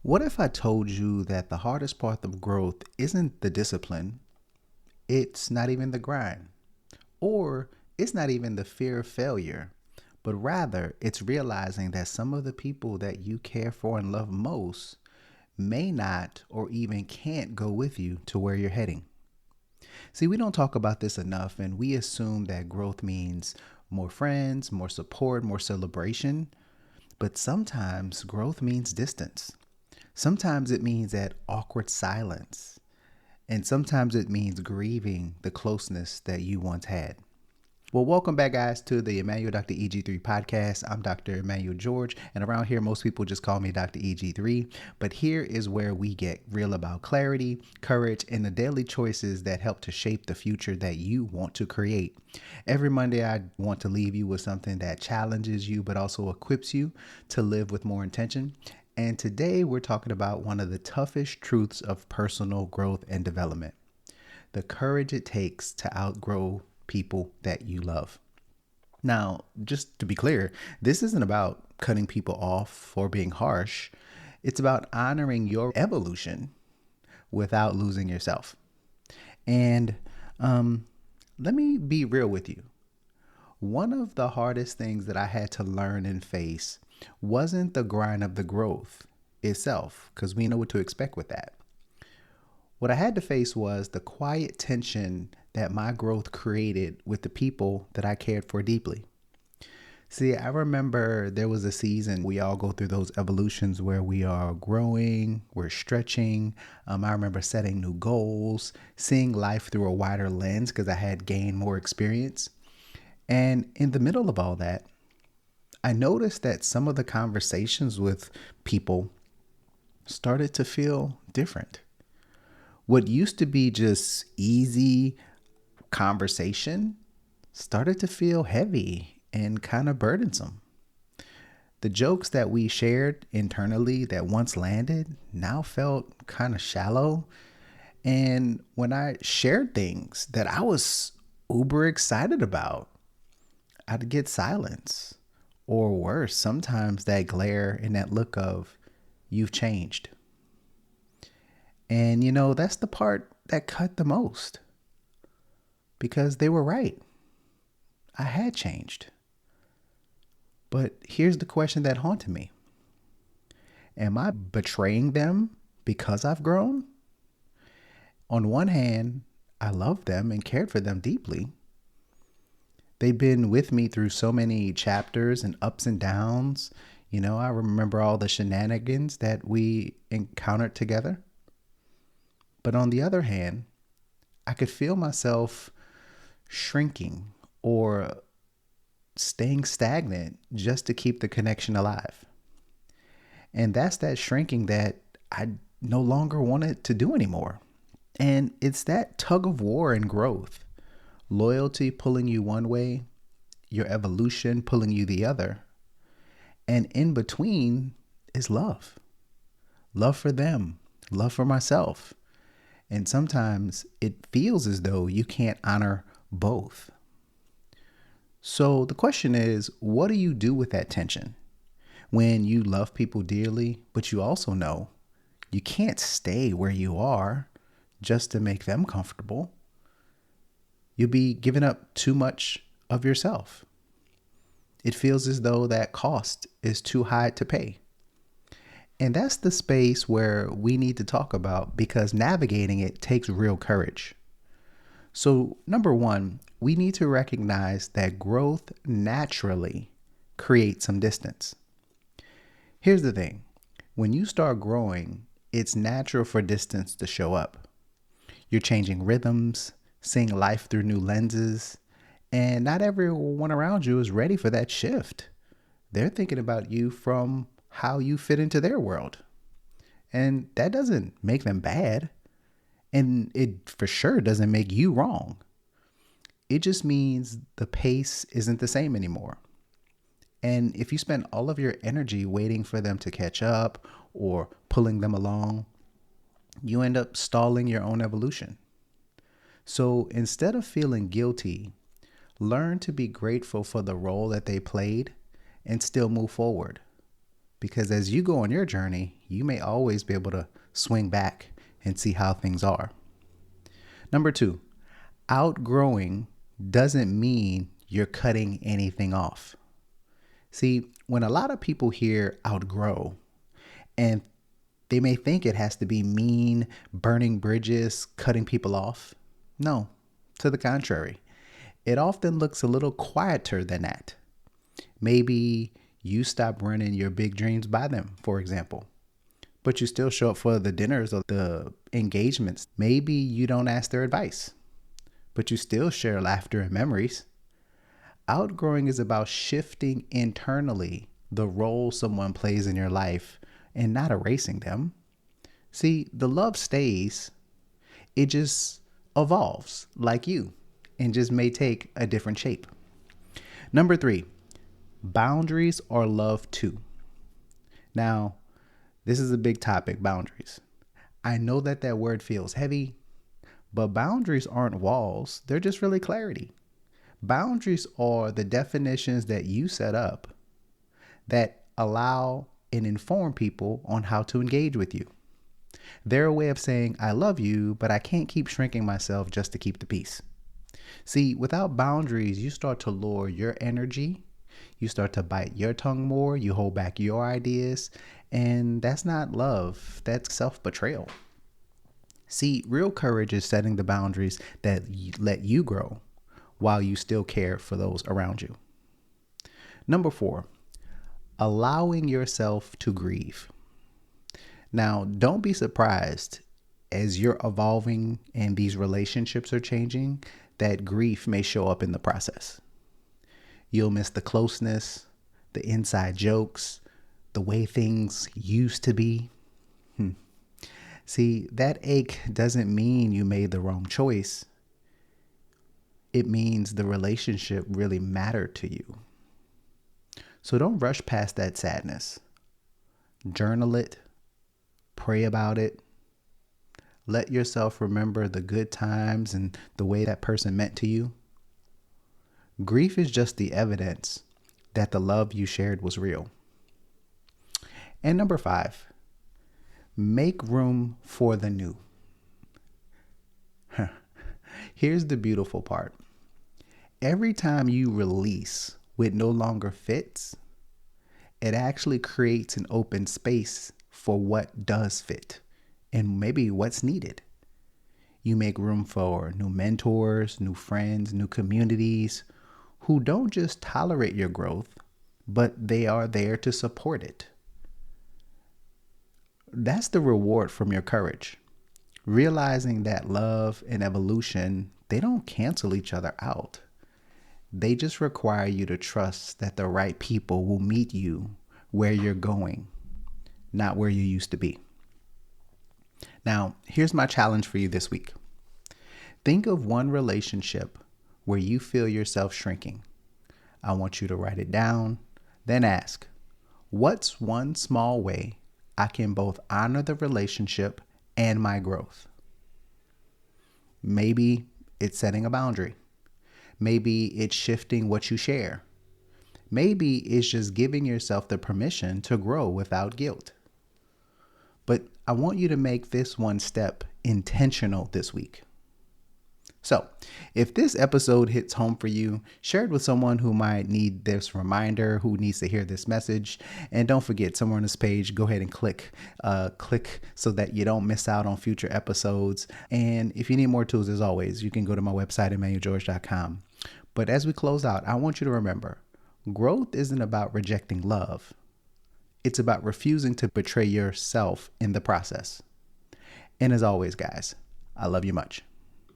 What if I told you that the hardest part of growth isn't the discipline, it's not even the grind, or it's not even the fear of failure, but rather it's realizing that some of the people that you care for and love most may not or even can't go with you to where you're heading? See, we don't talk about this enough, and we assume that growth means more friends, more support, more celebration. But sometimes growth means distance. Sometimes it means that awkward silence. And sometimes it means grieving the closeness that you once had. Well, welcome back, guys, to the Emmanuel Dr. EG3 podcast. I'm Dr. Emmanuel George, and around here, most people just call me Dr. EG3. But here is where we get real about clarity, courage, and the daily choices that help to shape the future that you want to create. Every Monday, I want to leave you with something that challenges you, but also equips you to live with more intention. And today, we're talking about one of the toughest truths of personal growth and development: the courage it takes to outgrow people that you love. Now, just to be clear, this isn't about cutting people off or being harsh. It's about honoring your evolution without losing yourself. And let me be real with you. One of the hardest things that I had to learn and face wasn't the grind of the growth itself, because we know what to expect with that. What I had to face was the quiet tension that my growth created with the people that I cared for deeply. See, I remember there was a season we all go through those evolutions where we are growing, we're stretching. I remember setting new goals, seeing life through a wider lens because I had gained more experience. And in the middle of all that, I noticed that some of the conversations with people started to feel different. What used to be just easy conversation started to feel heavy and kind of burdensome. The jokes that we shared internally that once landed now felt kind of shallow. And when I shared things that I was uber excited about, I'd get silence. Or worse, sometimes that glare and that look of, "You've changed." And that's the part that cut the most, because they were right. I had changed. But here's the question that haunted me: am I betraying them because I've grown? On one hand, I loved them and cared for them deeply. They've been with me through so many chapters and ups and downs. I remember all the shenanigans that we encountered together. But on the other hand, I could feel myself shrinking or staying stagnant just to keep the connection alive. And that's that shrinking that I no longer wanted to do anymore. And it's that tug of war and growth. Loyalty pulling you one way, your evolution pulling you the other. And in between is love. Love for them, love for myself. And sometimes it feels as though you can't honor both. So the question is, what do you do with that tension when you love people dearly, but you also know you can't stay where you are just to make them comfortable? You'll be giving up too much of yourself. It feels as though that cost is too high to pay. And that's the space where we need to talk about, because navigating it takes real courage. So, number one, we need to recognize that growth naturally creates some distance. Here's the thing: when you start growing, it's natural for distance to show up. You're changing rhythms, seeing life through new lenses, and not everyone around you is ready for that shift. They're thinking about you from how you fit into their world. And that doesn't make them bad. And it for sure doesn't make you wrong. It just means the pace isn't the same anymore. And if you spend all of your energy waiting for them to catch up or pulling them along, you end up stalling your own evolution. So instead of feeling guilty, learn to be grateful for the role that they played and still move forward. Because as you go on your journey, you may always be able to swing back and see how things are. Number 2, outgrowing doesn't mean you're cutting anything off. See, when a lot of people hear outgrow, and they may think it has to be mean, burning bridges, cutting people off. No, to the contrary. It often looks a little quieter than that. Maybe you stop running your big dreams by them, for example, but you still show up for the dinners or the engagements. Maybe you don't ask their advice, but you still share laughter and memories. Outgrowing is about shifting internally the role someone plays in your life and not erasing them. See, the love stays, it just evolves like you and just may take a different shape. Number 3, boundaries are love too. Now, this is a big topic, boundaries. I know that word feels heavy, but boundaries aren't walls, they're just really clarity. Boundaries are the definitions that you set up that allow and inform people on how to engage with you. They're a way of saying, I love you, but I can't keep shrinking myself just to keep the peace. See, without boundaries, you start to lower your energy. You start to bite your tongue more. You hold back your ideas. And that's not love. That's self-betrayal. See, real courage is setting the boundaries that let you grow while you still care for those around you. Number 4, allowing yourself to grieve. Now, don't be surprised as you're evolving and these relationships are changing that grief may show up in the process. You'll miss the closeness, the inside jokes, the way things used to be. See, that ache doesn't mean you made the wrong choice. It means the relationship really mattered to you. So don't rush past that sadness. Journal it. Pray about it. Let yourself remember the good times and the way that person meant to you. Grief is just the evidence that the love you shared was real. And number 5, make room for the new. Here's the beautiful part. Every time you release what no longer fits, it actually creates an open space for what does fit and maybe what's needed. You make room for new mentors, new friends, new communities who don't just tolerate your growth, but they are there to support it. That's the reward from your courage. Realizing that love and evolution, they don't cancel each other out. They just require you to trust that the right people will meet you where you're going, not where you used to be. Now, here's my challenge for you this week. Think of one relationship where you feel yourself shrinking. I want you to write it down, then ask, what's one small way I can both honor the relationship and my growth? Maybe it's setting a boundary. Maybe it's shifting what you share. Maybe it's just giving yourself the permission to grow without guilt. But I want you to make this one step intentional this week. So, if this episode hits home for you, share it with someone who might need this reminder, who needs to hear this message. And don't forget, somewhere on this page, go ahead and click so that you don't miss out on future episodes. And if you need more tools, as always, you can go to my website, emmanuelgeorge.com. But as we close out, I want you to remember, growth isn't about rejecting love. It's about refusing to betray yourself in the process. And as always, guys, I love you much.